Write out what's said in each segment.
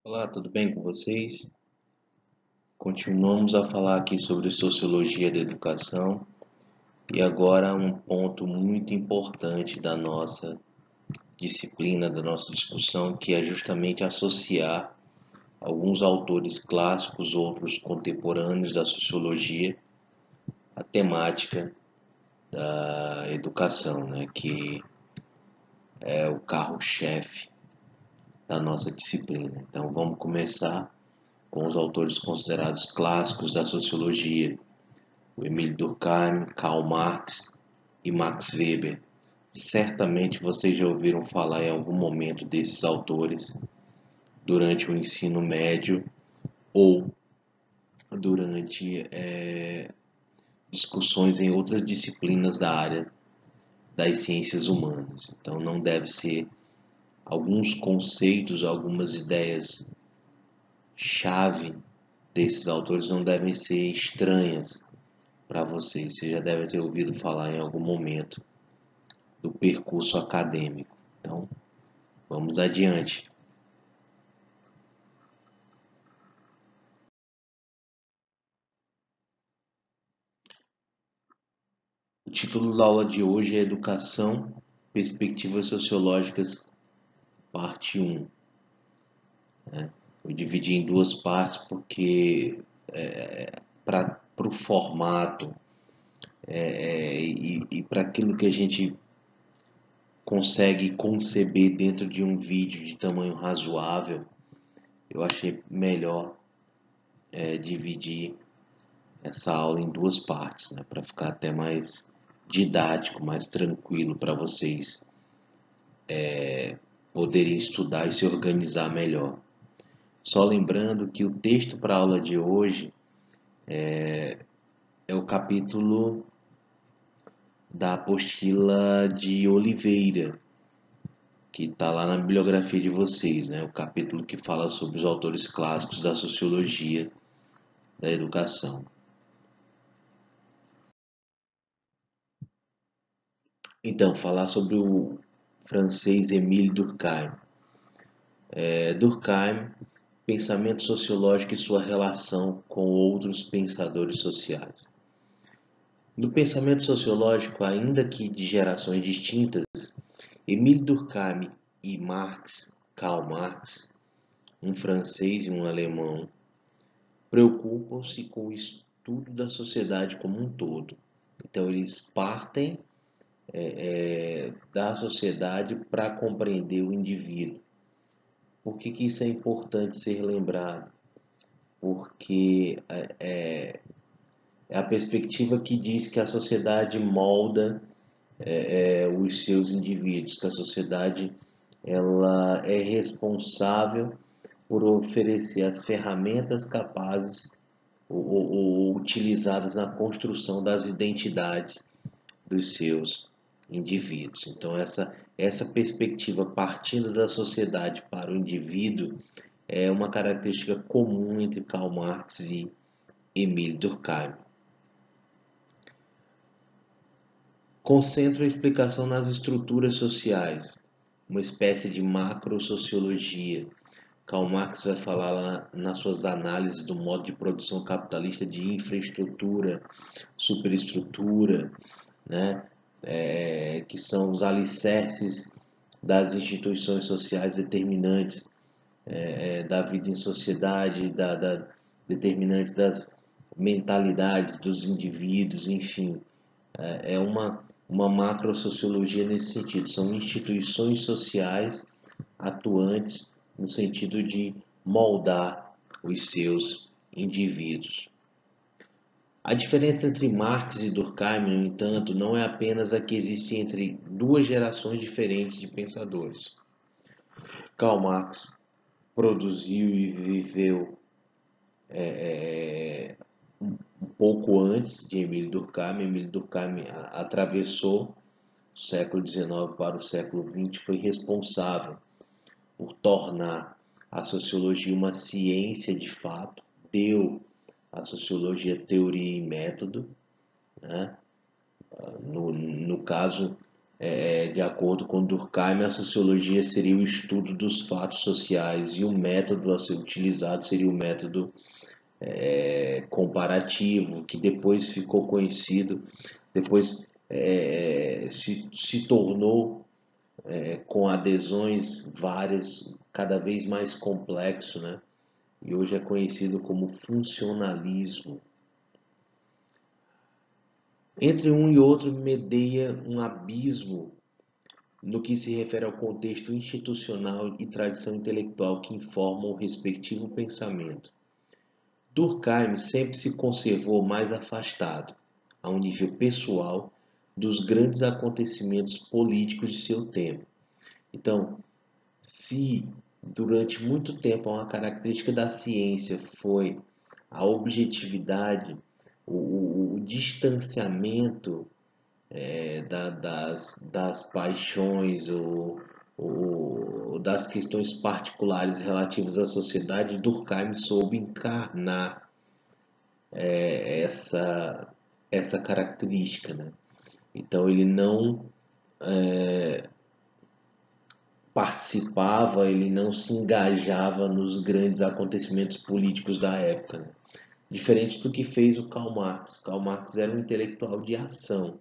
Olá, tudo bem com vocês? Continuamos a falar aqui sobre sociologia da educação e agora um ponto muito importante da nossa disciplina, da nossa discussão, que é justamente associar alguns autores clássicos, outros contemporâneos da sociologia, à temática da educação, né, que é o carro-chefe da nossa disciplina. Então vamos começar com os autores considerados clássicos da sociologia, o Emile Durkheim, Karl Marx e Max Weber. Certamente vocês já ouviram falar em algum momento desses autores durante o ensino médio ou durante discussões em outras disciplinas da área das ciências humanas. Então não deve ser alguns conceitos, algumas ideias chave desses autores não devem ser estranhas para vocês. Você já deve ter ouvido falar em algum momento do percurso acadêmico. Então, vamos adiante. O título da aula de hoje é Educação, Perspectivas Sociológicas, parte 1. Eu dividi em duas partes porque para o formato e para aquilo que a gente consegue conceber dentro de um vídeo de tamanho razoável, eu achei melhor dividir essa aula em duas partes, né, para ficar até mais didático, mais tranquilo para vocês poderem estudar e se organizar melhor. Só lembrando que o texto para a aula de hoje é o capítulo da apostila de Oliveira, que está lá na bibliografia de vocês, né? O capítulo que fala sobre os autores clássicos da sociologia da educação. Então, falar sobre o francês Émile Durkheim. Durkheim, pensamento sociológico e sua relação com outros pensadores sociais. No pensamento sociológico, ainda que de gerações distintas, Émile Durkheim e Karl Marx, um francês e um alemão, preocupam-se com o estudo da sociedade como um todo. Então, eles partem da sociedade para compreender o indivíduo. Por que isso é importante ser lembrado? Porque é a perspectiva que diz que a sociedade molda os seus indivíduos, que a sociedade ela é responsável por oferecer as ferramentas capazes ou utilizadas na construção das identidades dos seus indivíduos. Então essa perspectiva partindo da sociedade para o indivíduo é uma característica comum entre Karl Marx e Émile Durkheim. Concentra a explicação nas estruturas sociais, uma espécie de macrosociologia. Karl Marx vai falar lá nas suas análises do modo de produção capitalista de infraestrutura, superestrutura, né? Que são os alicerces das instituições sociais determinantes da vida em sociedade, determinantes das mentalidades dos indivíduos, enfim. É uma macrosociologia nesse sentido. São instituições sociais atuantes no sentido de moldar os seus indivíduos. A diferença entre Marx e Durkheim, no entanto, não é apenas a que existe entre duas gerações diferentes de pensadores. Karl Marx produziu e viveu um pouco antes de Émile Durkheim. Émile Durkheim atravessou o século XIX para o século XX, foi responsável por tornar a sociologia uma ciência de fato, deu à sociologia teoria e método, né? No caso De acordo com Durkheim, a sociologia seria o estudo dos fatos sociais e o método a ser utilizado seria o método comparativo, que depois ficou conhecido, depois se tornou, com adesões várias, cada vez mais complexo, né? E hoje é conhecido como funcionalismo. Entre um e outro medeia um abismo no que se refere ao contexto institucional e tradição intelectual que informam o respectivo pensamento. Durkheim sempre se conservou mais afastado, a um nível pessoal, dos grandes acontecimentos políticos de seu tempo. Então, se durante muito tempo uma característica da ciência foi a objetividade, o distanciamento das paixões ou das questões particulares relativas à sociedade, Durkheim soube encarnar essa, essa característica, né? Então ele não participava, ele não se engajava nos grandes acontecimentos políticos da época, né? Diferente do que fez o Karl Marx. Karl Marx era um intelectual de ação.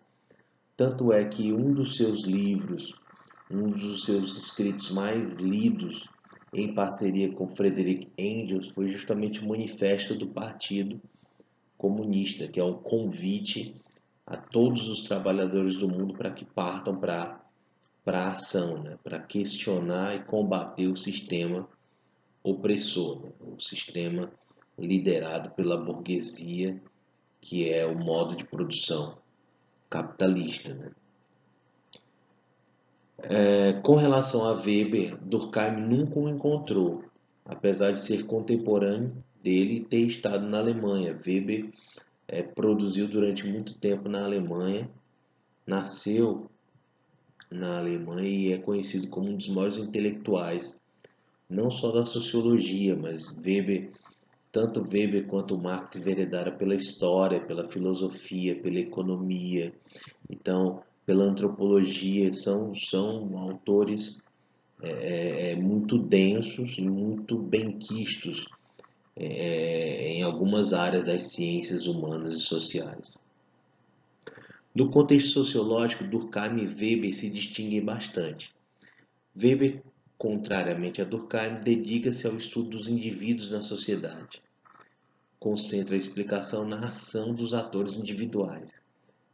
Tanto é que um dos seus livros, um dos seus escritos mais lidos, em parceria com Friedrich Engels, foi justamente o Manifesto do Partido Comunista, que é um convite a todos os trabalhadores do mundo para que partam para a ação, né? Para questionar e combater o sistema opressor, né? O sistema liderado pela burguesia, que é o modo de produção capitalista, né? Com relação a Weber, Durkheim nunca o encontrou, apesar de ser contemporâneo dele e ter estado na Alemanha. Weber produziu durante muito tempo na Alemanha, nasceu na Alemanha e é conhecido como um dos maiores intelectuais, não só da sociologia, mas Weber, tanto Weber quanto Marx enveredaram pela história, pela filosofia, pela economia, então pela antropologia, são autores muito densos e muito benquistos em algumas áreas das ciências humanas e sociais. No contexto sociológico, Durkheim e Weber se distinguem bastante. Weber, contrariamente a Durkheim, dedica-se ao estudo dos indivíduos na sociedade. Concentra a explicação na ação dos atores individuais,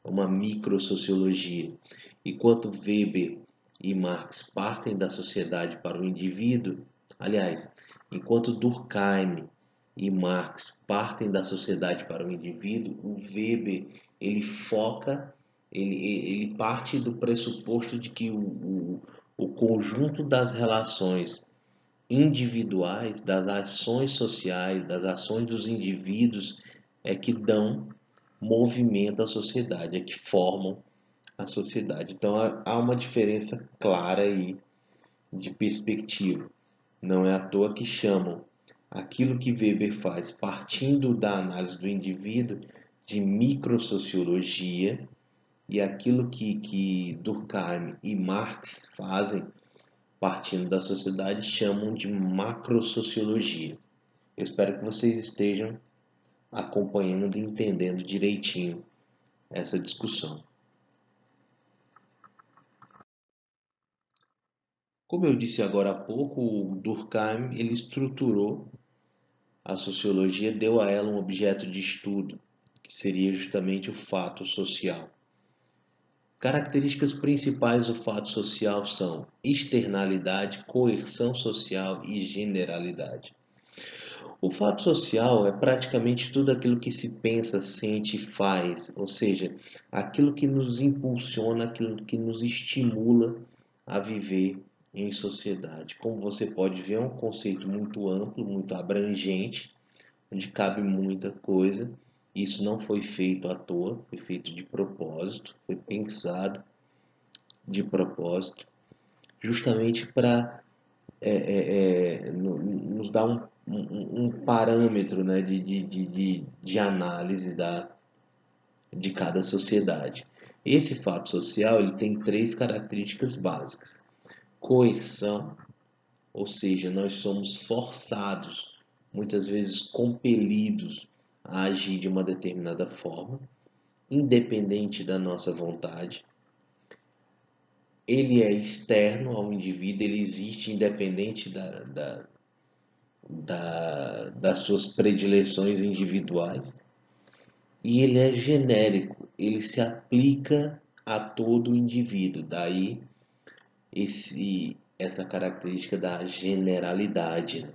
uma microsociologia. Enquanto Weber e Marx partem da sociedade para o indivíduo, aliás, enquanto Durkheim e Marx partem da sociedade para o indivíduo, o Weber ele foca, ele parte do pressuposto de que o conjunto das relações individuais, das ações sociais, das ações dos indivíduos é que dão movimento à sociedade, é que formam a sociedade. Então há uma diferença clara aí de perspectiva. Não é à toa que chamam aquilo que Weber faz partindo da análise do indivíduo de microsociologia e aquilo que Durkheim e Marx fazem partindo da sociedade chamam de macrosociologia. Eu espero que vocês estejam acompanhando e entendendo direitinho essa discussão. Como eu disse agora há pouco, o Durkheim ele estruturou a sociologia, deu a ela um objeto de estudo, que seria justamente o fato social. Características principais do fato social são externalidade, coerção social e generalidade. O fato social é praticamente tudo aquilo que se pensa, sente e faz, ou seja, aquilo que nos impulsiona, aquilo que nos estimula a viver em sociedade. Como você pode ver, é um conceito muito amplo, muito abrangente, onde cabe muita coisa. Isso não foi feito à toa, foi feito de propósito, foi pensado de propósito, justamente para nos dar um parâmetro, né, de análise de cada sociedade. Esse fato social ele tem três características básicas: coerção, ou seja, nós somos forçados, muitas vezes compelidos a agir de uma determinada forma, independente da nossa vontade. Ele é externo ao indivíduo, ele existe independente das suas predileções individuais. E ele é genérico, ele se aplica a todo o indivíduo. Daí essa característica da generalidade.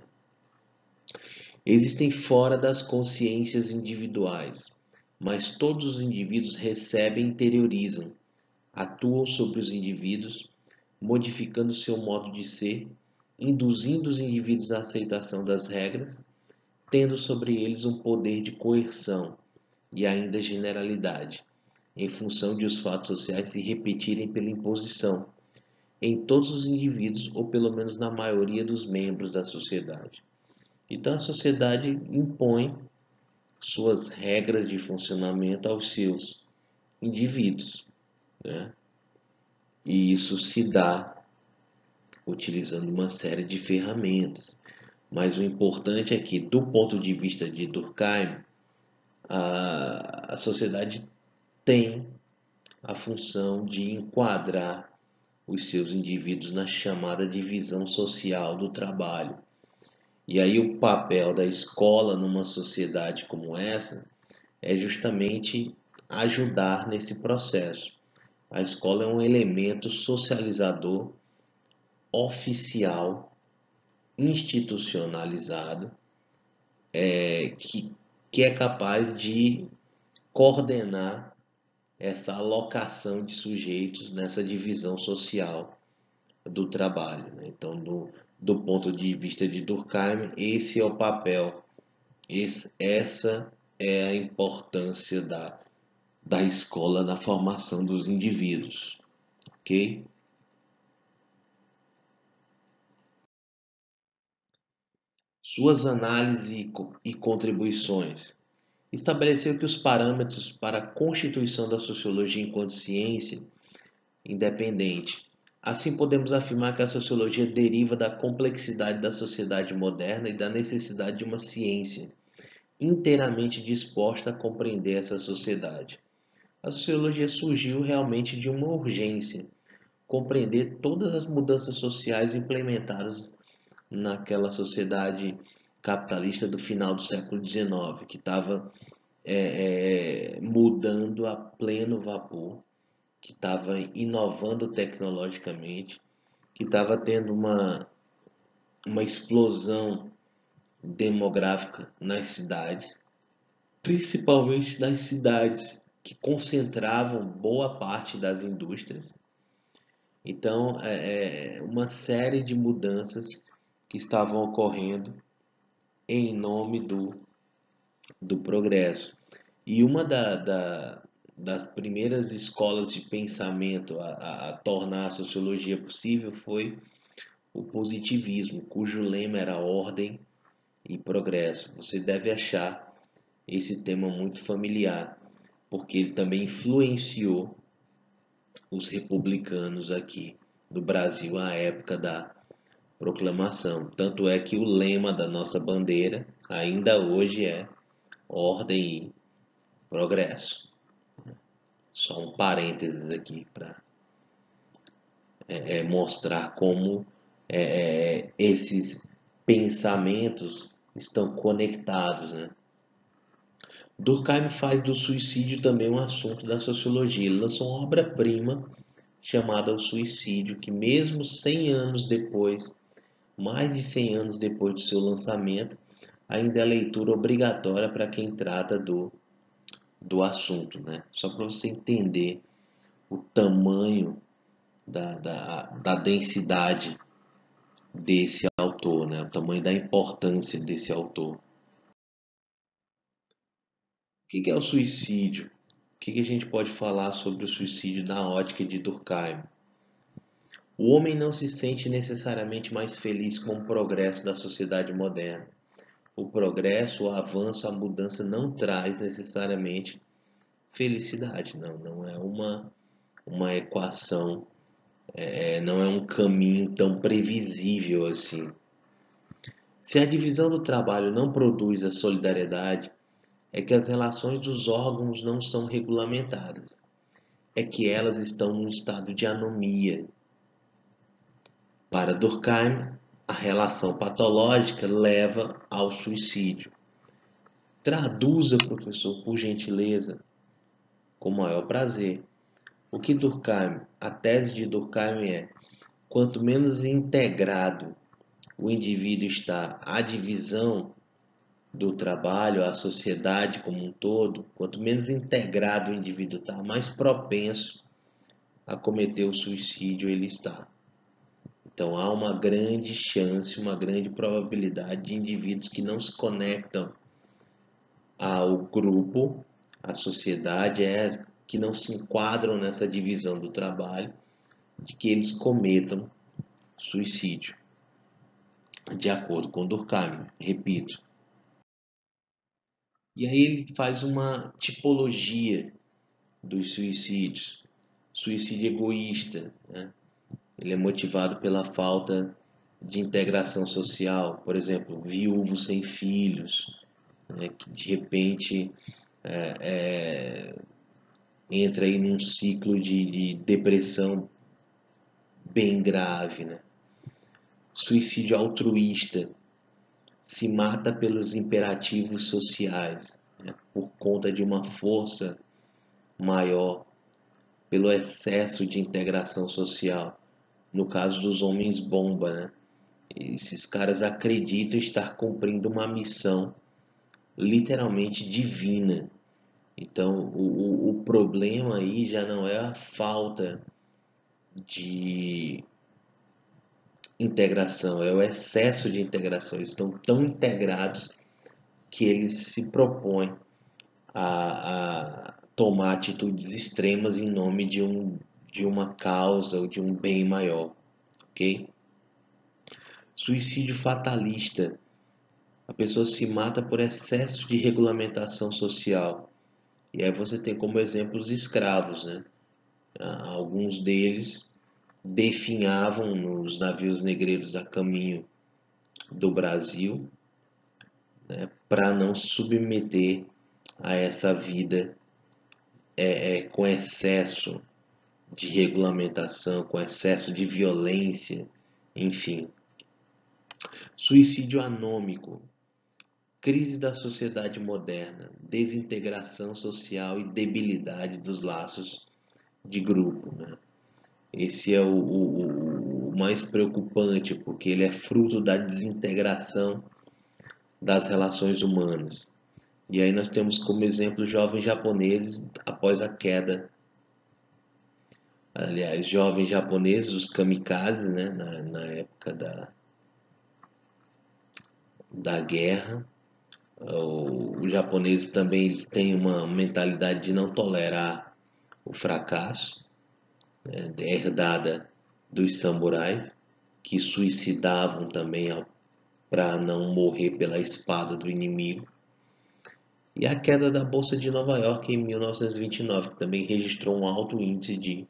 Existem fora das consciências individuais, mas todos os indivíduos recebem e interiorizam, atuam sobre os indivíduos, modificando seu modo de ser, induzindo os indivíduos à aceitação das regras, tendo sobre eles um poder de coerção e ainda generalidade, em função de os fatos sociais se repetirem pela imposição em todos os indivíduos ou pelo menos na maioria dos membros da sociedade. Então a sociedade impõe suas regras de funcionamento aos seus indivíduos, né? E isso se dá utilizando uma série de ferramentas. Mas o importante é que, do ponto de vista de Durkheim, a sociedade tem a função de enquadrar os seus indivíduos na chamada divisão social do trabalho. E aí o papel da escola numa sociedade como essa é justamente ajudar nesse processo. A escola é um elemento socializador oficial, institucionalizado, que é capaz de coordenar essa alocação de sujeitos nessa divisão social do trabalho, né? Então, do ponto de vista de Durkheim, esse é o papel, essa é a importância da escola na formação dos indivíduos, ok? Suas análises e contribuições. Estabeleceu que os parâmetros para a constituição da sociologia enquanto ciência independente. Assim, podemos afirmar que a sociologia deriva da complexidade da sociedade moderna e da necessidade de uma ciência inteiramente disposta a compreender essa sociedade. A sociologia surgiu realmente de uma urgência, compreender todas as mudanças sociais implementadas naquela sociedade capitalista do final do século XIX, que estava mudando a pleno vapor, que estava inovando tecnologicamente, que estava tendo uma explosão demográfica nas cidades, principalmente nas cidades que concentravam boa parte das indústrias. Então, uma série de mudanças que estavam ocorrendo em nome do progresso. E uma das primeiras escolas de pensamento a tornar a sociologia possível foi o positivismo, cujo lema era ordem e progresso. Você deve achar esse tema muito familiar, porque ele também influenciou os republicanos aqui no Brasil à época da proclamação. Tanto é que o lema da nossa bandeira ainda hoje é ordem e progresso. Só um parênteses aqui para mostrar como esses pensamentos estão conectados, né? Durkheim faz do suicídio também um assunto da sociologia. Ele lançou uma obra-prima chamada O Suicídio, que mesmo 100 anos depois, mais de 100 anos depois do seu lançamento, ainda é leitura obrigatória para quem trata do assunto, né? Só para você entender o tamanho da densidade desse autor, né? O tamanho da importância desse autor. O que é o suicídio? O que a gente pode falar sobre o suicídio na ótica de Durkheim? O homem não se sente necessariamente mais feliz com o progresso da sociedade moderna. O progresso, o avanço, a mudança não traz necessariamente felicidade, não é uma equação, não é um caminho tão previsível assim. Se a divisão do trabalho não produz a solidariedade, é que as relações dos órgãos não são regulamentadas, é que elas estão num estado de anomia. Para Durkheim, a relação patológica leva ao suicídio. Traduza, professor, por gentileza, com o maior prazer. O que Durkheim, a tese de Durkheim é: quanto menos integrado o indivíduo está à divisão do trabalho, à sociedade como um todo, quanto menos integrado o indivíduo está, mais propenso a cometer o suicídio ele está. Então há uma grande chance, uma grande probabilidade de indivíduos que não se conectam ao grupo, à sociedade, que não se enquadram nessa divisão do trabalho, de que eles cometam suicídio, de acordo com Durkheim, repito. E aí ele faz uma tipologia dos suicídios. Suicídio egoísta, né? Ele é motivado pela falta de integração social, por exemplo, viúvo sem filhos, né, que de repente entra aí num ciclo de depressão bem grave, né? Suicídio altruísta, se mata pelos imperativos sociais, né, por conta de uma força maior, pelo excesso de integração social. No caso dos homens bomba, né? Esses caras acreditam estar cumprindo uma missão literalmente divina. Então, o problema aí já não é a falta de integração, é o excesso de integração. Eles estão tão integrados que eles se propõem a tomar atitudes extremas em nome de uma causa ou de um bem maior, ok? Suicídio fatalista. A pessoa se mata por excesso de regulamentação social. E aí você tem como exemplo os escravos, né? Alguns deles definhavam nos navios negreiros a caminho do Brasil, né, para não se submeter a essa vida com excesso de regulamentação, com excesso de violência, enfim. Suicídio anômico, crise da sociedade moderna, desintegração social e debilidade dos laços de grupo, né? Esse é o mais preocupante, porque ele é fruto da desintegração das relações humanas. E aí nós temos como exemplo jovens japoneses após a queda. Aliás, jovens japoneses, os kamikazes, né, na época da guerra. Os japoneses também eles têm uma mentalidade de não tolerar o fracasso, né, herdada dos samurais, que suicidavam também para não morrer pela espada do inimigo. E a queda da Bolsa de Nova York em 1929, que também registrou um alto índice de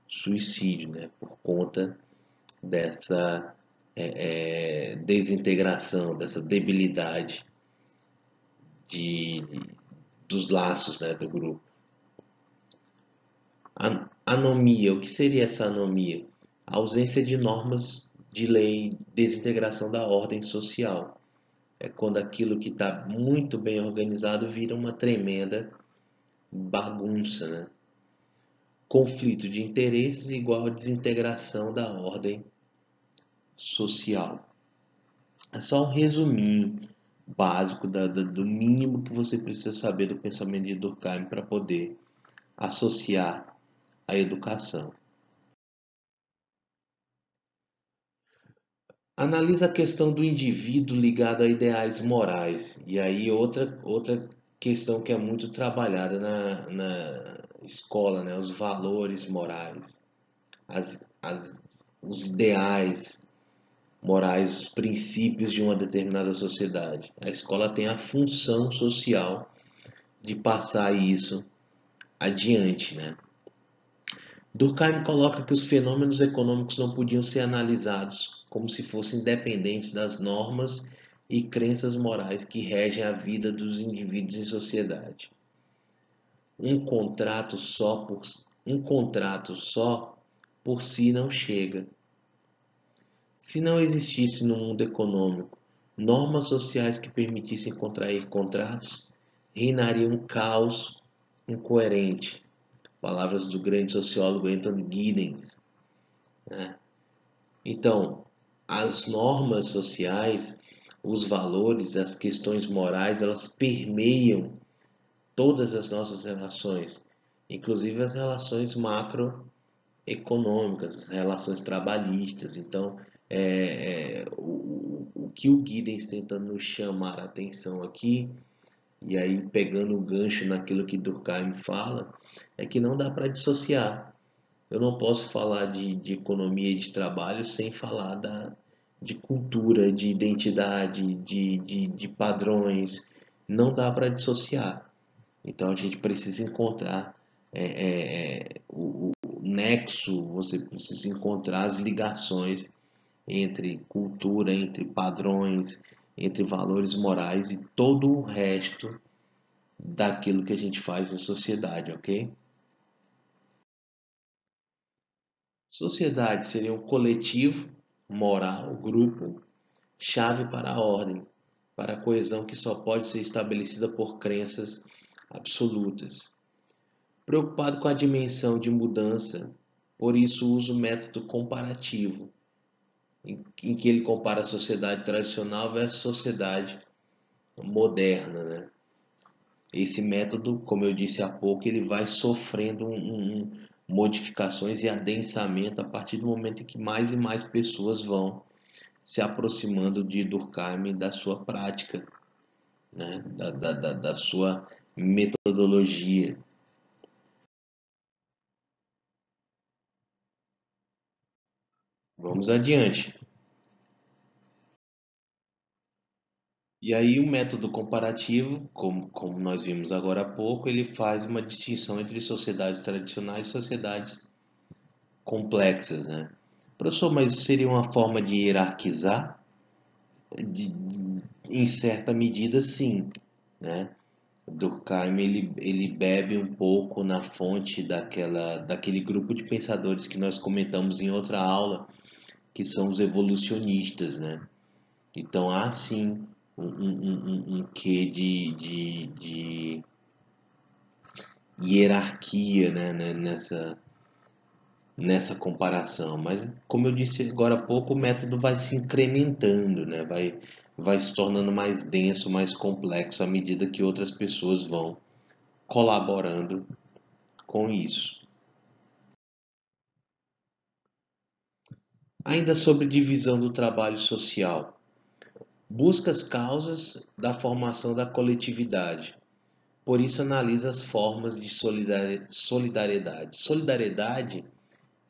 suicídio, né, por conta dessa desintegração, dessa debilidade de, dos laços, né, do grupo. Anomia, o que seria essa anomia? A ausência de normas de lei, desintegração da ordem social. É quando aquilo que está muito bem organizado vira uma tremenda bagunça, né? Conflito de interesses igual a desintegração da ordem social. É só um resuminho básico do mínimo que você precisa saber do pensamento de Durkheim para poder associar a educação. Analisa a questão do indivíduo ligado a ideais morais. E aí outra questão que é muito trabalhada na escola, né? Os valores morais, os ideais morais, os princípios de uma determinada sociedade. A escola tem a função social de passar isso adiante, né? Durkheim coloca que os fenômenos econômicos não podiam ser analisados como se fossem independentes das normas e crenças morais que regem a vida dos indivíduos em sociedade. Um contrato só por si não chega. Se não existisse no mundo econômico normas sociais que permitissem contrair contratos, reinaria um caos incoerente. Palavras do grande sociólogo Anthony Giddens, né? Então, as normas sociais, os valores, as questões morais, elas permeiam todas as nossas relações, inclusive as relações macroeconômicas, as relações trabalhistas. Então, o que o Giddens tenta nos chamar a atenção aqui, e aí pegando o gancho naquilo que Durkheim fala, é que não dá para dissociar. Eu não posso falar de economia e de trabalho sem falar de cultura, de identidade, de padrões. Não dá para dissociar. Então a gente precisa encontrar o nexo, você precisa encontrar as ligações entre cultura, entre padrões, entre valores morais e todo o resto daquilo que a gente faz em sociedade, ok? Sociedade seria um coletivo, moral, grupo, chave para a ordem, para a coesão que só pode ser estabelecida por crenças absolutas. Preocupado com a dimensão de mudança, por isso usa o método comparativo, em que ele compara a sociedade tradicional versus sociedade moderna, né? Esse método, como eu disse há pouco, ele vai sofrendo modificações e adensamento a partir do momento em que mais e mais pessoas vão se aproximando de Durkheim e da sua prática, né? da sua metodologia. Vamos adiante. E aí o método comparativo, como nós vimos agora há pouco, ele faz uma distinção entre sociedades tradicionais e sociedades complexas, né? Professor, mas seria uma forma de hierarquizar? Em certa medida, sim, né? Durkheim ele bebe um pouco na fonte daquele grupo de pensadores que nós comentamos em outra aula, que são os evolucionistas, né? Então há sim um quê de hierarquia, né, nessa comparação. Mas, como eu disse agora há pouco, o método vai se incrementando, né? Vai se tornando mais denso, mais complexo à medida que outras pessoas vão colaborando com isso. Ainda sobre divisão do trabalho social. Busca as causas da formação da coletividade. Por isso analisa as formas de solidariedade. Solidariedade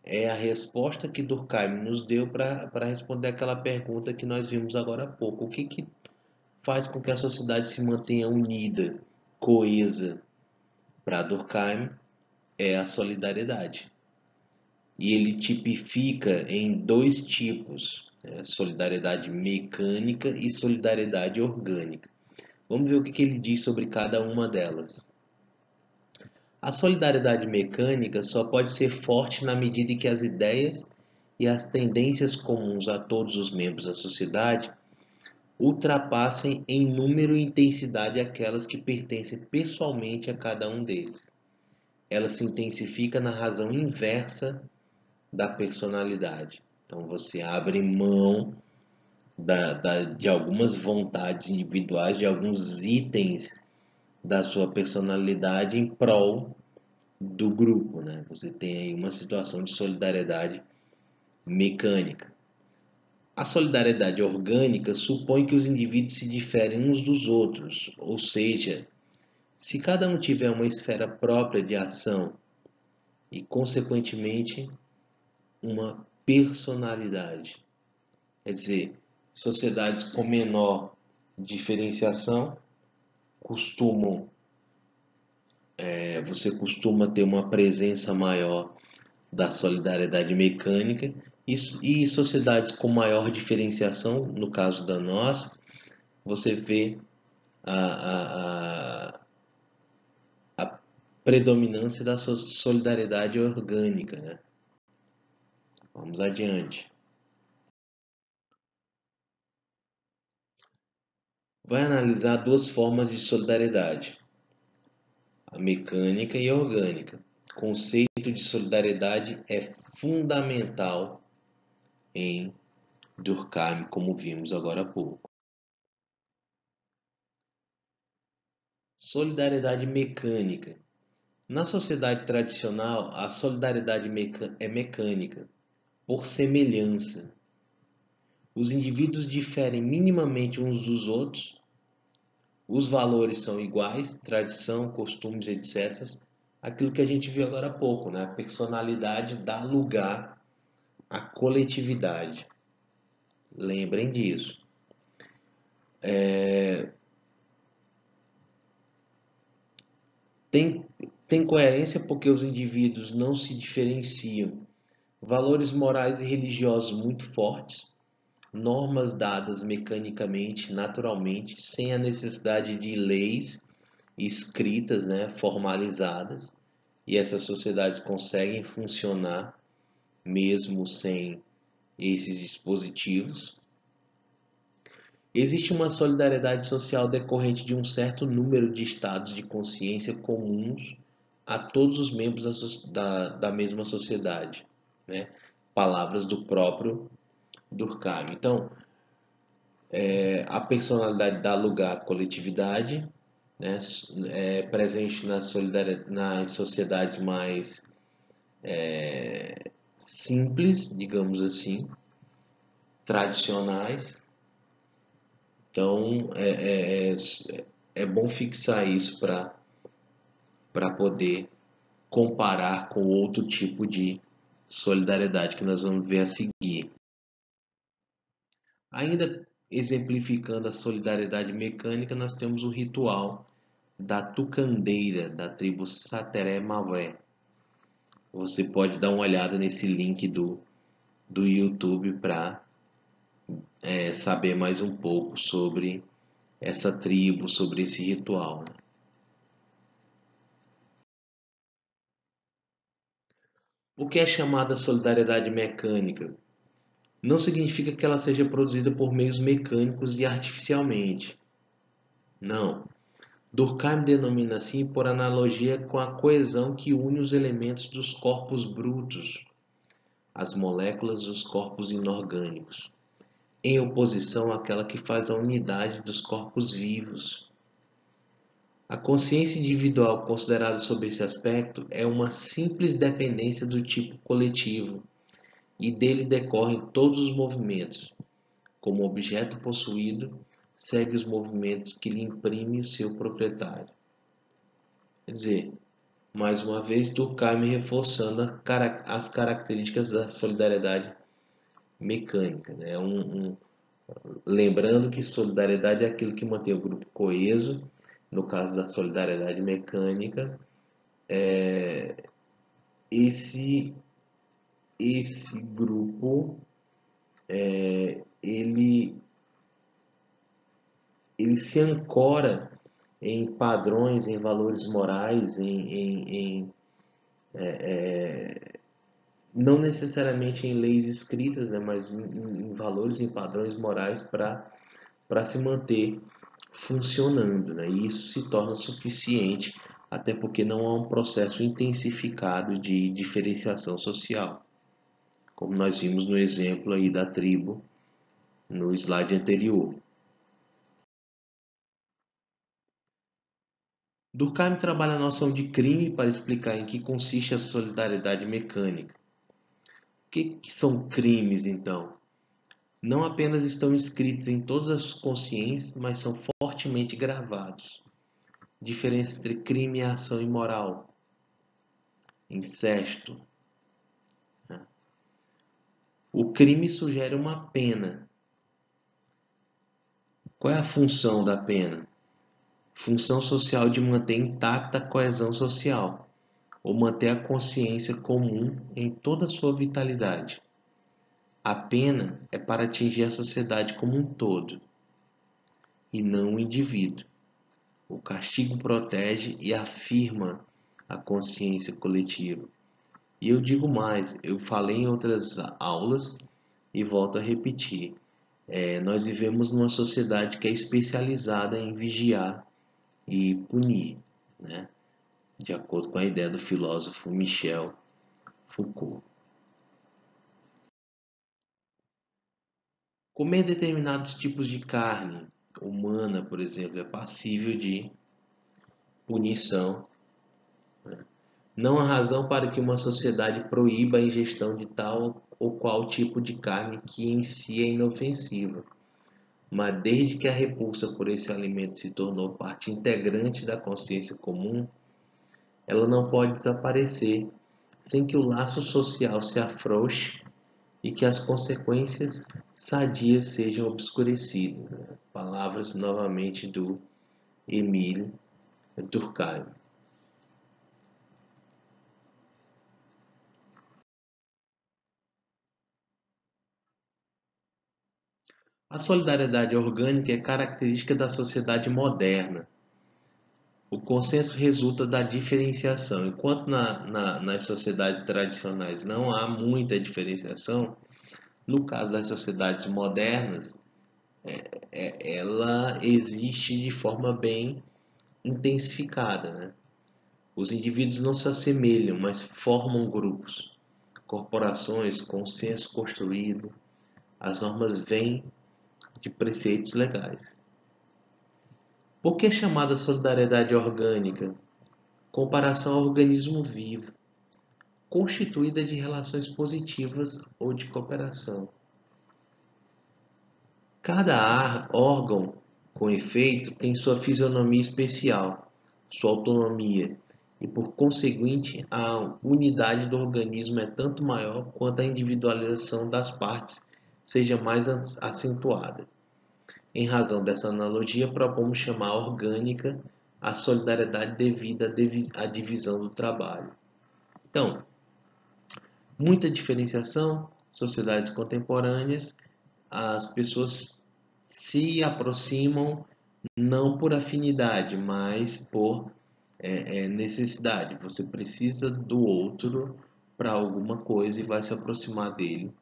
é a resposta que Durkheim nos deu para responder aquela pergunta que nós vimos agora há pouco. O que faz com que a sociedade se mantenha unida, coesa? Para Durkheim é a solidariedade. E ele tipifica em dois tipos, né? Solidariedade mecânica e solidariedade orgânica. Vamos ver o que ele diz sobre cada uma delas. A solidariedade mecânica só pode ser forte na medida em que as ideias e as tendências comuns a todos os membros da sociedade ultrapassem em número e intensidade aquelas que pertencem pessoalmente a cada um deles. Ela se intensifica na razão inversa da personalidade. Então você abre mão de algumas vontades individuais, de alguns itens da sua personalidade em prol do grupo, né? Você tem aí uma situação de solidariedade mecânica. A solidariedade orgânica supõe que os indivíduos se diferem uns dos outros, ou seja, se cada um tiver uma esfera própria de ação e, consequentemente, uma personalidade. Quer dizer, sociedades com menor diferenciação costumam, você costuma ter uma presença maior da solidariedade mecânica e sociedades com maior diferenciação, no caso da nossa, você vê a, a, a predominância da solidariedade orgânica, né? Vamos adiante. Vai analisar duas formas de solidariedade, a mecânica e a orgânica. O conceito de solidariedade é fundamental em Durkheim, como vimos agora há pouco. Solidariedade mecânica. Na sociedade tradicional, a solidariedade é mecânica, por semelhança. Os indivíduos diferem minimamente uns dos outros, os valores são iguais, tradição, costumes, etc. Aquilo que a gente viu agora há pouco, né? A personalidade dá lugar à coletividade. Lembrem disso. Tem coerência porque os indivíduos não se diferenciam. Valores morais e religiosos muito fortes, normas dadas mecanicamente, naturalmente, sem a necessidade de leis escritas, né, formalizadas, e essas sociedades conseguem funcionar mesmo sem esses dispositivos. Existe uma solidariedade social decorrente de um certo número de estados de consciência comuns a todos os membros da mesma sociedade, né? Palavras do próprio Durkheim. Então, a personalidade dá lugar à coletividade, né? É presente nas sociedades mais simples, digamos assim, tradicionais. Então, é bom fixar isso para poder comparar com outro tipo de solidariedade que nós vamos ver a seguir. Ainda exemplificando a solidariedade mecânica, nós temos o ritual da tucandeira, da tribo Sateré-Mavé. Você pode dar uma olhada nesse link do YouTube para saber mais um pouco sobre essa tribo, sobre esse ritual. O que é chamada solidariedade mecânica? Não significa que ela seja produzida por meios mecânicos e artificialmente. Não. Durkheim denomina assim por analogia com a coesão que une os elementos dos corpos brutos, as moléculas dos corpos inorgânicos, em oposição àquela que faz a unidade dos corpos vivos. A consciência individual considerada sob esse aspecto é uma simples dependência do tipo coletivo, e dele decorrem todos os movimentos. Como objeto possuído, segue os movimentos que lhe imprime o seu proprietário. Quer dizer, mais uma vez, Durkheim reforçando as características da solidariedade mecânica. Né? Lembrando que solidariedade é aquilo que mantém o grupo coeso. No caso da solidariedade mecânica, esse grupo ele se ancora em padrões, em valores morais, não necessariamente em leis escritas, né, mas em valores, em padrões morais para se manter funcionando. Né? E isso se torna suficiente, até porque não há um processo intensificado de diferenciação social, como nós vimos no exemplo aí da tribo no slide anterior. Durkheim trabalha a noção de crime para explicar em que consiste a solidariedade mecânica. O que são crimes, então? Não apenas estão inscritos em todas as consciências, mas são fortemente gravados. Diferença entre crime e ação imoral. Incesto. O crime sugere uma pena. Qual é a função da pena? Função social de manter intacta a coesão social. ou manter a consciência comum em toda a sua vitalidade. A pena é para atingir a sociedade como um todo, e não o indivíduo. O castigo protege e afirma a consciência coletiva. E eu digo mais, eu falei em outras aulas e volto a repetir. Nós vivemos numa sociedade que é especializada em vigiar e punir, né? De acordo com a ideia do filósofo Michel Foucault. Comer determinados tipos de carne humana, por exemplo, é passível de punição. Não há razão para que uma sociedade proíba a ingestão de tal ou qual tipo de carne que em si é inofensiva. Mas desde que a repulsa por esse alimento se tornou parte integrante da consciência comum, ela não pode desaparecer sem que o laço social se afrouxe e que as consequências sadias sejam obscurecidas. Palavras novamente do Émile Durkheim. A solidariedade orgânica é característica da sociedade moderna. O consenso resulta da diferenciação. Enquanto nas sociedades tradicionais não há muita diferenciação, no caso das sociedades modernas, ela existe de forma bem intensificada, né? Os indivíduos não se assemelham, mas formam grupos, corporações, consenso construído. As normas vêm de preceitos legais. Por que é chamada solidariedade orgânica? Comparação ao organismo vivo, constituída de relações positivas ou de cooperação. Cada órgão, com efeito, tem sua fisionomia especial, sua autonomia, e por conseguinte, a unidade do organismo é tanto maior quanto a individualização das partes seja mais acentuada. Em razão dessa analogia, propomos chamar orgânica a solidariedade devida à divisão do trabalho. Então, muita diferenciação, sociedades contemporâneas, as pessoas se aproximam não por afinidade, mas por necessidade. Você precisa do outro para alguma coisa e vai se aproximar dele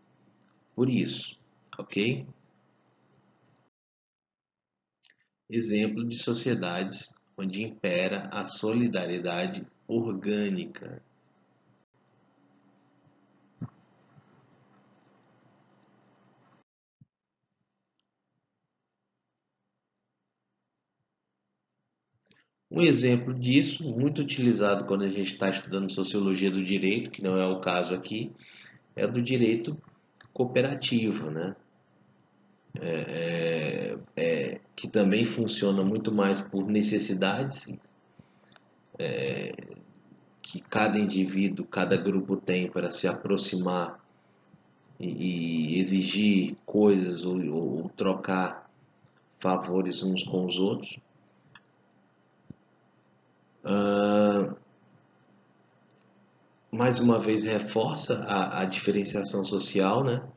por isso, ok? Exemplo de sociedades onde impera a solidariedade orgânica. Um exemplo disso, muito utilizado quando a gente está estudando sociologia do direito, que não é o caso aqui, é do direito cooperativo, né? Que também funciona muito mais por necessidades que cada indivíduo, cada grupo tem para se aproximar e exigir coisas ou trocar favores uns com os outros. Mais uma vez reforça a diferenciação social, né?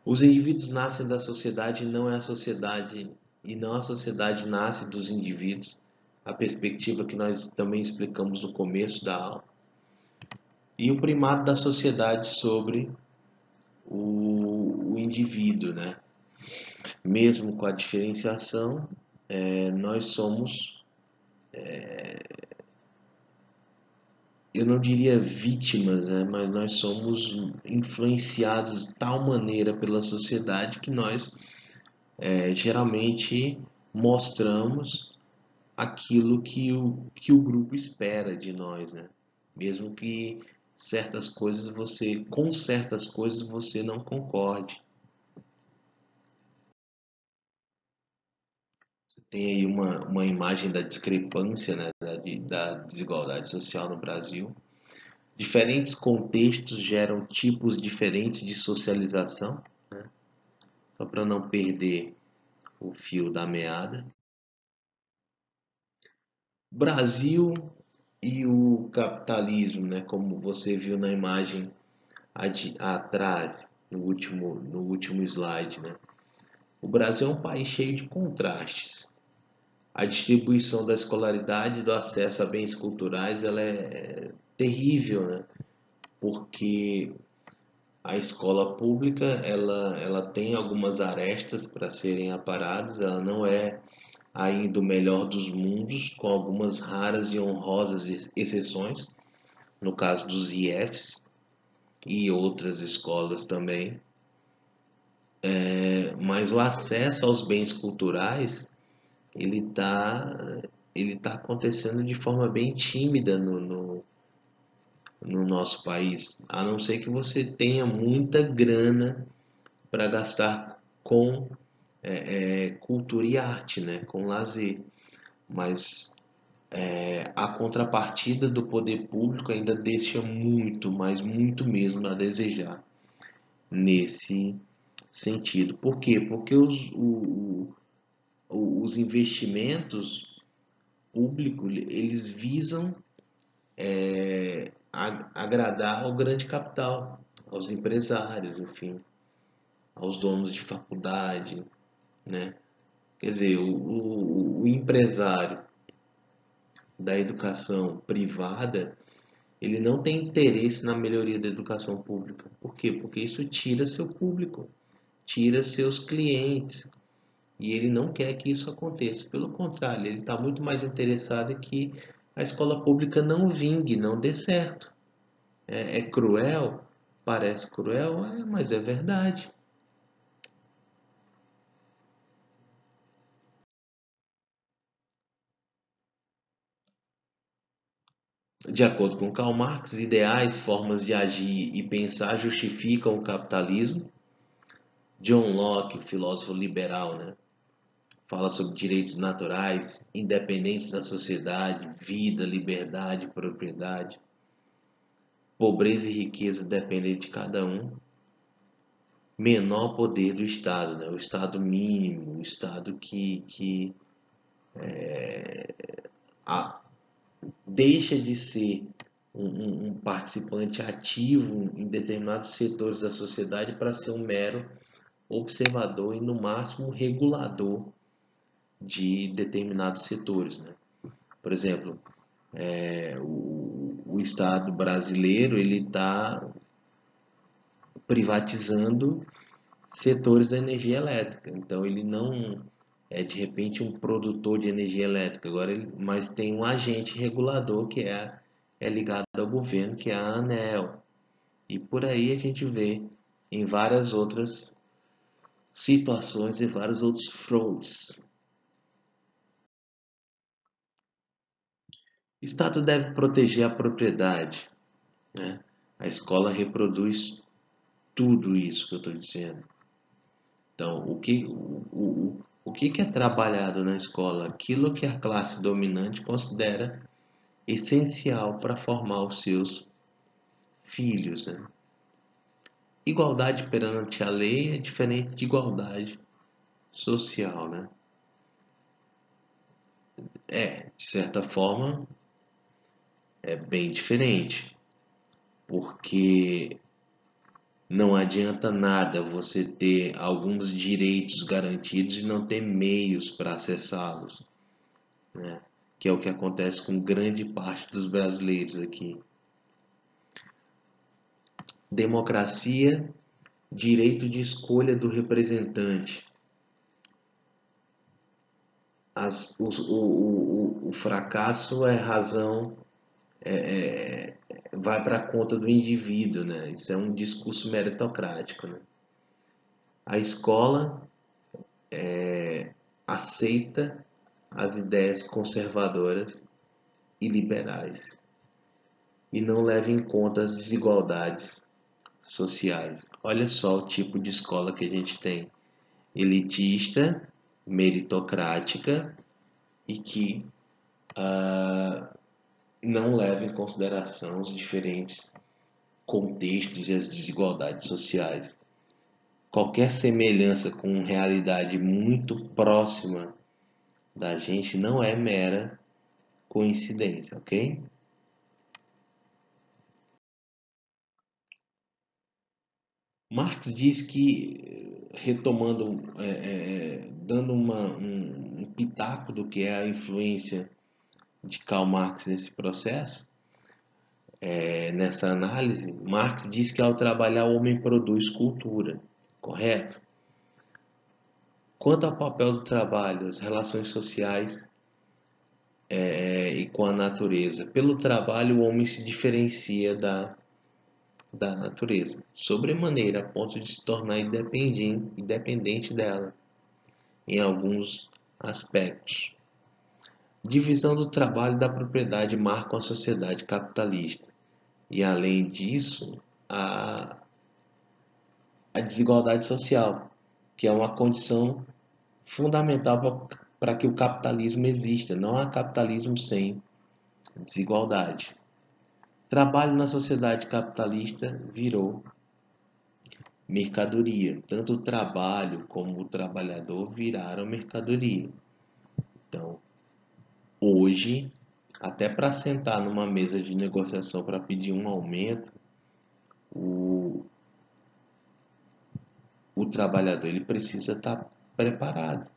Os indivíduos nascem da sociedade e não é a sociedade, e não a sociedade nasce dos indivíduos. A perspectiva que nós também explicamos no começo da aula. E o primado da sociedade sobre o indivíduo, né? Mesmo com a diferenciação, nós somos, eu não diria vítimas, né? Mas nós somos influenciados de tal maneira pela sociedade que nós geralmente mostramos aquilo que o grupo espera de nós, né? Mesmo que com certas coisas você não concorde. Você tem aí uma imagem da discrepância, né, da desigualdade social no Brasil. Diferentes contextos geram tipos diferentes de socialização, né? Só para não perder o fio da meada. Brasil e o capitalismo, né, como você viu na imagem atrás, no último slide, né? O Brasil é um país cheio de contrastes. A distribuição da escolaridade e do acesso a bens culturais ela é terrível, né? Porque a escola pública ela tem algumas arestas para serem aparadas, ela não é ainda o melhor dos mundos, com algumas raras e honrosas exceções, no caso dos IFs e outras escolas também. Mas o acesso aos bens culturais ele tá acontecendo de forma bem tímida no nosso país, a não ser que você tenha muita grana para gastar com cultura e arte, né, com lazer. Mas a contrapartida do poder público ainda deixa muito, mas muito mesmo a desejar nesse sentido. Por quê? Porque os investimentos públicos eles visam agradar ao grande capital, aos empresários, enfim, aos donos de faculdade, né? Quer dizer, o empresário da educação privada, ele não tem interesse na melhoria da educação pública. Por quê? Porque isso tira seu público, tira seus clientes. E ele não quer que isso aconteça. Pelo contrário, ele está muito mais interessado em que a escola pública não vingue, não dê certo. É cruel? Parece cruel, mas é verdade. De acordo com Karl Marx, ideais, formas de agir e pensar justificam o capitalismo. John Locke, filósofo liberal, né, fala sobre direitos naturais, independentes da sociedade, vida, liberdade, propriedade. Pobreza e riqueza dependem de cada um. Menor poder do Estado, né, o Estado mínimo, o Estado que a, deixa de ser um participante ativo em determinados setores da sociedade para ser um mero observador e, no máximo, regulador de determinados setores, né? Por exemplo, o Estado brasileiro ele está privatizando setores da energia elétrica. Então, ele não é de repente um produtor de energia elétrica, mas tem um agente regulador que é ligado ao governo, que é a ANEEL. E por aí a gente vê em várias outras situações e vários outros fronts. O Estado deve proteger a propriedade, né? A escola reproduz tudo isso que eu estou dizendo. Então, o que é trabalhado na escola? Aquilo que a classe dominante considera essencial para formar os seus filhos, né? Igualdade perante a lei é diferente de igualdade social, né? De certa forma, é bem diferente, porque não adianta nada você ter alguns direitos garantidos e não ter meios para acessá-los, né? Que é o que acontece com grande parte dos brasileiros aqui. Democracia, direito de escolha do representante. O fracasso é razão, vai para a conta do indivíduo, né? Isso é um discurso meritocrático, né? A escola aceita as ideias conservadoras e liberais e não leva em conta as desigualdades sociais. Olha só o tipo de escola que a gente tem: elitista, meritocrática e que não leva em consideração os diferentes contextos e as desigualdades sociais. Qualquer semelhança com realidade muito próxima da gente não é mera coincidência, ok? Marx diz que, retomando, dando um pitaco do que é a influência de Karl Marx nesse processo, nessa análise, Marx diz que ao trabalhar o homem produz cultura, correto? Quanto ao papel do trabalho, as relações sociais e com a natureza, pelo trabalho o homem se diferencia da natureza, sobremaneira, a ponto de se tornar independente dela, em alguns aspectos. Divisão do trabalho e da propriedade marcam a sociedade capitalista. E, além disso, a desigualdade social, que é uma condição fundamental para que o capitalismo exista. Não há capitalismo sem desigualdade. Trabalho na sociedade capitalista virou mercadoria. Tanto o trabalho como o trabalhador viraram mercadoria. Então, hoje, até para sentar numa mesa de negociação para pedir um aumento, o trabalhador ele precisa estar preparado.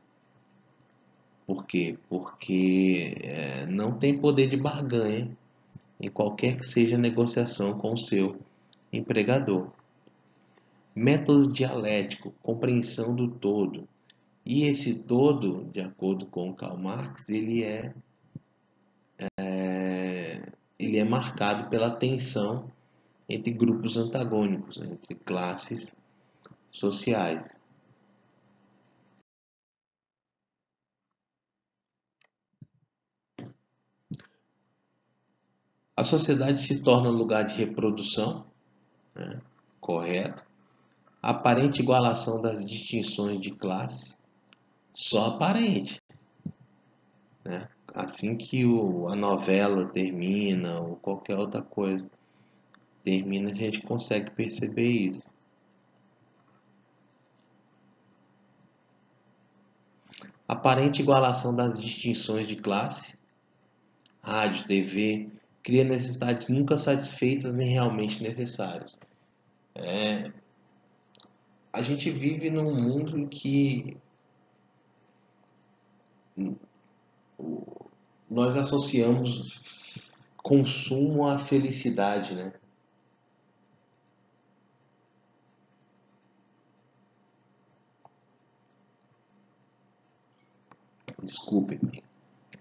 Por quê? Porque não tem poder de barganha em qualquer que seja a negociação com o seu empregador. Método dialético, compreensão do todo. E esse todo, de acordo com Karl Marx, ele é marcado pela tensão entre grupos antagônicos, entre classes sociais. A sociedade se torna lugar de reprodução, né? Correto. Aparente igualação das distinções de classe, só aparente, né? Assim que a novela termina ou qualquer outra coisa termina, a gente consegue perceber isso. Aparente igualação das distinções de classe, rádio, TV, cria necessidades nunca satisfeitas nem realmente necessárias. A gente vive num mundo em que nós associamos consumo à felicidade, né? Desculpe,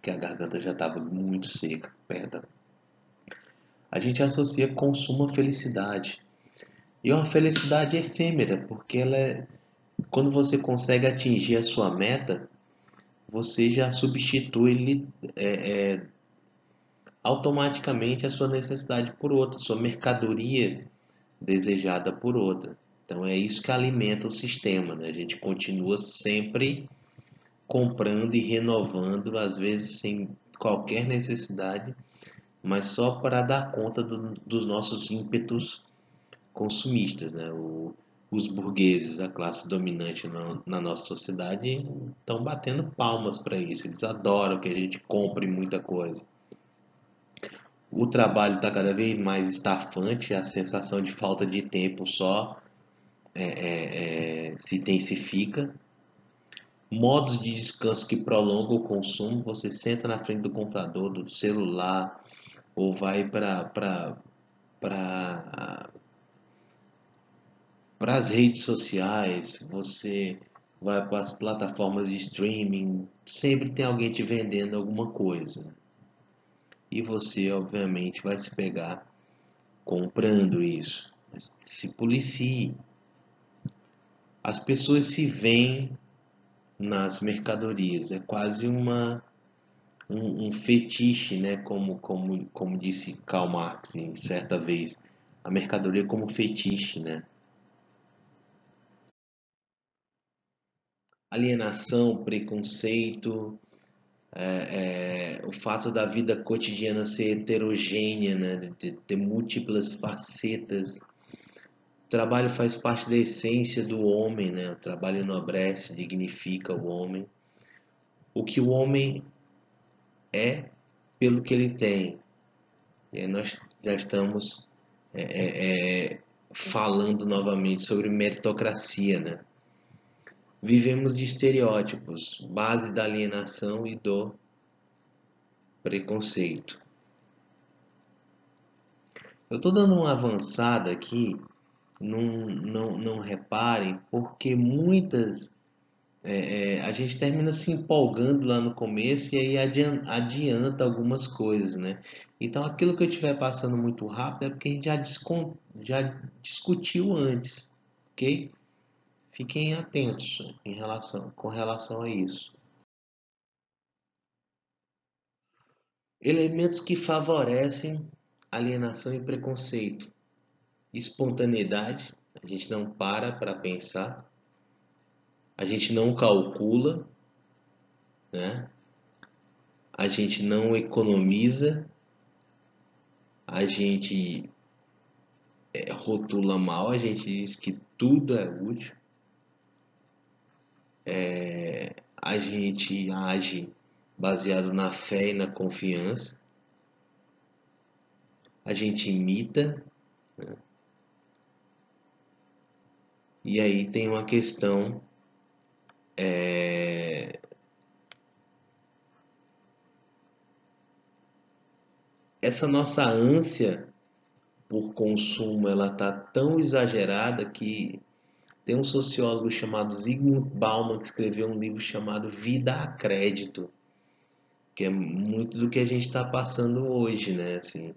que a garganta já estava muito seca, perdão. A gente associa consumo à felicidade. E é uma felicidade efêmera, porque quando você consegue atingir a sua meta, você já substitui automaticamente a sua necessidade por outra, sua mercadoria desejada por outra. Então é isso que alimenta o sistema, né? A gente continua sempre comprando e renovando, às vezes sem qualquer necessidade, mas só para dar conta dos nossos ímpetos consumistas, né? Os burgueses, a classe dominante na nossa sociedade, estão batendo palmas para isso. Eles adoram que a gente compre muita coisa. O trabalho está cada vez mais estafante, a sensação de falta de tempo só se intensifica. Modos de descanso que prolongam o consumo, você senta na frente do computador, do celular, ou vai para as redes sociais, você vai para as plataformas de streaming, sempre tem alguém te vendendo alguma coisa. E você, obviamente, vai se pegar comprando isso. Mas se policie. As pessoas se veem nas mercadorias. É quase um fetiche, né? Como disse Karl Marx em certa vez. A mercadoria como fetiche, né? Alienação, preconceito, o fato da vida cotidiana ser heterogênea, né? De ter múltiplas facetas. O trabalho faz parte da essência do homem, né? O trabalho enobrece, dignifica o homem. O que o homem é pelo que ele tem. E aí nós já estamos falando novamente sobre meritocracia, né? Vivemos de estereótipos, base da alienação e do preconceito. Eu estou dando uma avançada aqui, não reparem, porque muitas a gente termina se empolgando lá no começo e aí adianta algumas coisas, né? Então aquilo que eu estiver passando muito rápido é porque a gente já discutiu antes, ok? Fiquem atentos com relação a isso. Elementos que favorecem alienação e preconceito. Espontaneidade, a gente não para pensar, a gente não calcula, né? A gente não economiza, a gente rotula mal, a gente diz que tudo é útil, a gente age baseado na fé e na confiança, a gente imita, né? E aí tem uma questão essa nossa ânsia por consumo, ela tá tão exagerada que tem um sociólogo chamado Zygmunt Bauman que escreveu um livro chamado Vida a Crédito, que é muito do que a gente está passando hoje, né? Assim,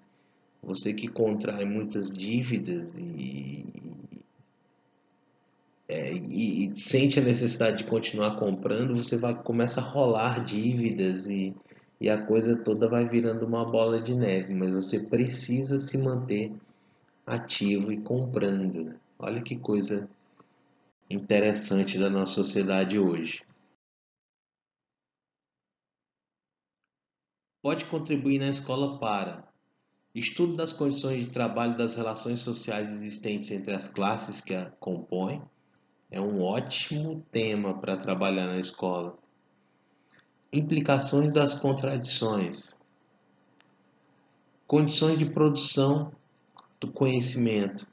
você que contrai muitas dívidas e sente a necessidade de continuar comprando, você vai começa a rolar dívidas e a coisa toda vai virando uma bola de neve, mas você precisa se manter ativo e comprando, né? Olha que coisa interessante da nossa sociedade hoje. Pode contribuir na escola para estudo das condições de trabalho e das relações sociais existentes entre as classes que a compõem. É um ótimo tema para trabalhar na escola. Implicações das contradições. Condições de produção do conhecimento.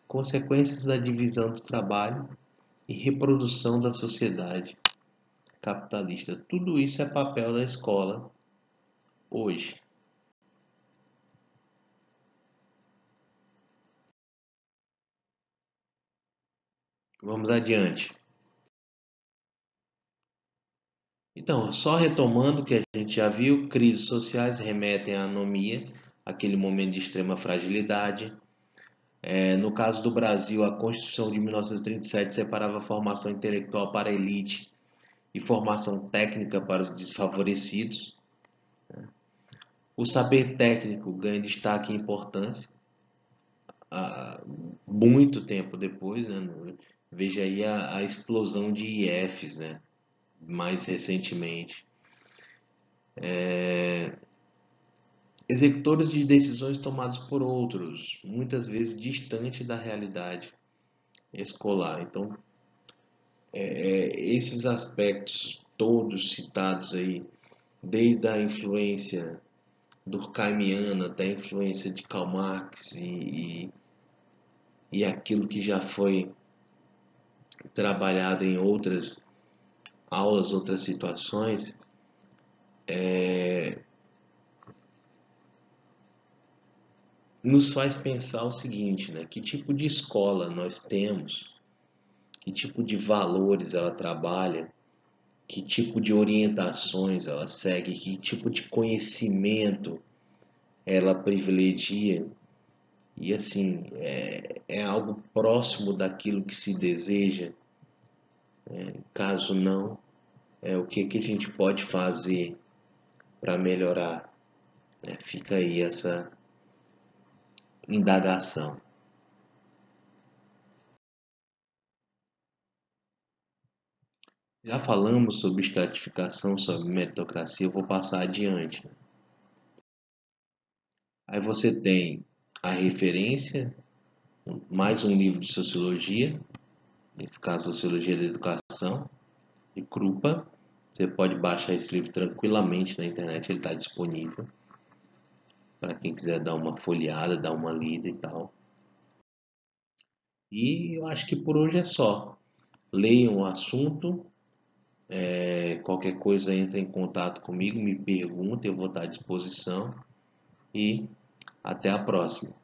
Consequências da divisão do trabalho e reprodução da sociedade capitalista. Tudo isso é papel da escola hoje. Vamos adiante. Então, só retomando o que a gente já viu, crises sociais remetem à anomia, aquele momento de extrema fragilidade. No caso do Brasil, a Constituição de 1937 separava a formação intelectual para a elite e formação técnica para os desfavorecidos. O saber técnico ganha destaque e importância muito tempo depois, né? Veja aí a explosão de IFs, né? Mais recentemente. Executores de decisões tomadas por outros, muitas vezes distante da realidade escolar. Então, esses aspectos todos citados aí, desde a influência durkheimiana até a influência de Karl Marx e aquilo que já foi trabalhado em outras aulas, outras situações, nos faz pensar o seguinte, né? Que tipo de escola nós temos, que tipo de valores ela trabalha, que tipo de orientações ela segue, que tipo de conhecimento ela privilegia. E assim, é algo próximo daquilo que se deseja. Caso não, o que, que a gente pode fazer para melhorar? Fica aí essa indagação. Já falamos sobre estratificação, sobre meritocracia, eu vou passar adiante. Aí você tem a referência, mais um livro de sociologia, nesse caso Sociologia da Educação, de Krupa. Você pode baixar esse livro tranquilamente na internet, ele está disponível para quem quiser dar uma folheada, dar uma lida e tal. E eu acho que por hoje é só. Leiam o assunto, qualquer coisa entre em contato comigo, me pergunta, eu vou estar à disposição e até a próxima.